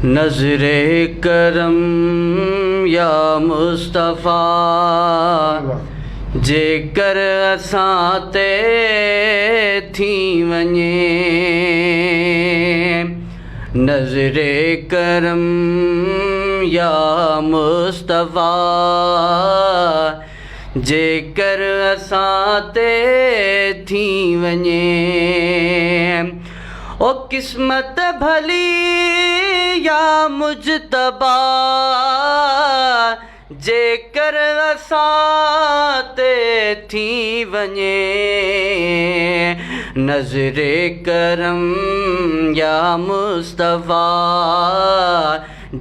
नज़रे करम या मुस्तफ़ा जेकर असां ते थी वञे। नज़रे करम या मुस्तफ़ा जेकर असां ते थी वञे। ओ किस्मत भली या मुजतबा जेकर असां ते थी वञे। नज़रे करम या मुस्तफ़ा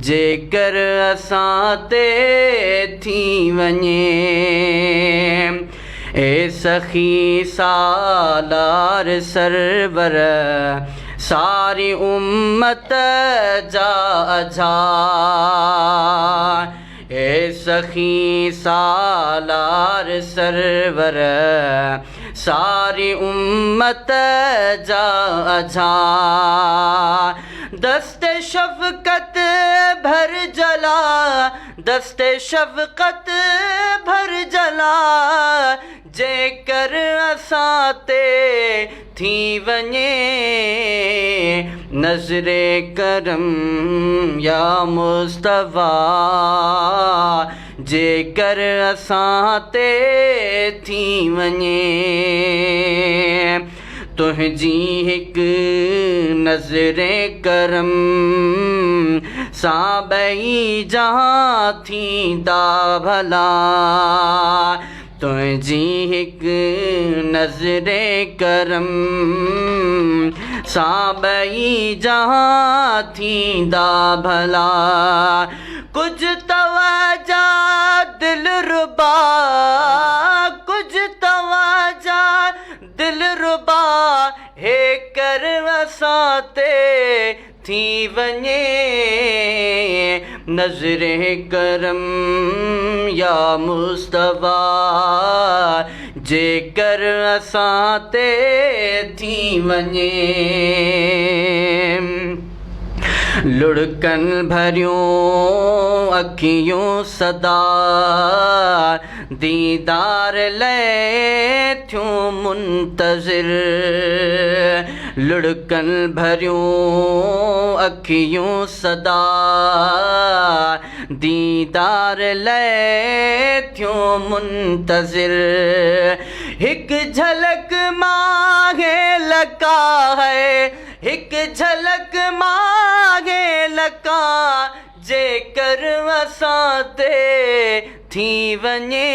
जेकर असां ते थी वञे। ए सखी सालार सरवर सारी उम्मत जा अज़ार। ए सखी सालार सरवर सारी उम्मत जा अज़ार। दस्ते शफ़क़त भर जला दस्ते शफ़क़त भर जला जेकर असां ते थी वञे। नज़रे करम या मुस्तफ़ा जेकर असां ते थी वञे। तुंहिंजी हिकु नज़रे करम सां ॿई जहां थींदा भला। तुंहिंजी हिकु नज़रे करम सां ॿई जहां थींदा भला। कुझु तवजा दिलरुबा कुझु तवजा दिलरुबा हे कर असां ते थी वञे। नज़रे करम या मुस्तफ़ा जेकर असां ते थी वञे। लुढ़कन भरियूं अखियूं सदा दीदार ले थियूं मुंतज़िर। लुढ़कन भरियूं अखियूं सदा दीदार ले थियूं मुंतज़िर। हिकु झलक मांगे लका है हिकु झलक मांगे लका जेकर असां ते थी वञे।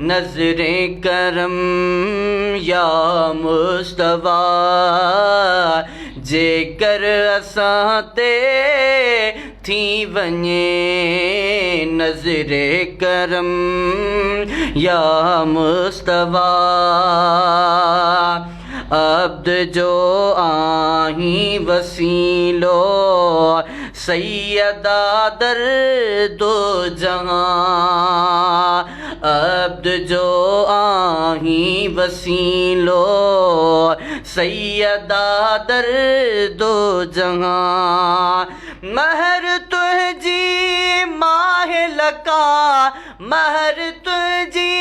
नज़रे करम या मुस्तफ़ा जेकर असां ते थी वञे। नज़रे करम या मुस्तफ़ा अब्द जो आहीं वसीलो सैयदा दर दो जहां। अब्द जो आहीं वसीलो सैयदा दर दो जहां। महर तुझी माह लका महर तुझी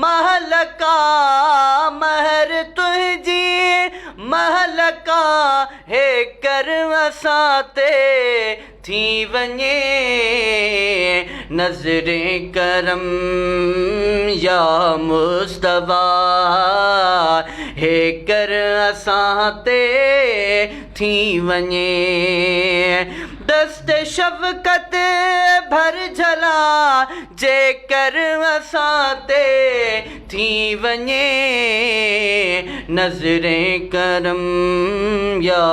महलका महर तुझी महलका हे कर असां ते थी वञे। नज़रे करम या मुस्तफ़ा हे कर असां ते थी वञे। दस्ते शफ़क़त भर जला जेकर असां ते थी वञे। नज़रे करम या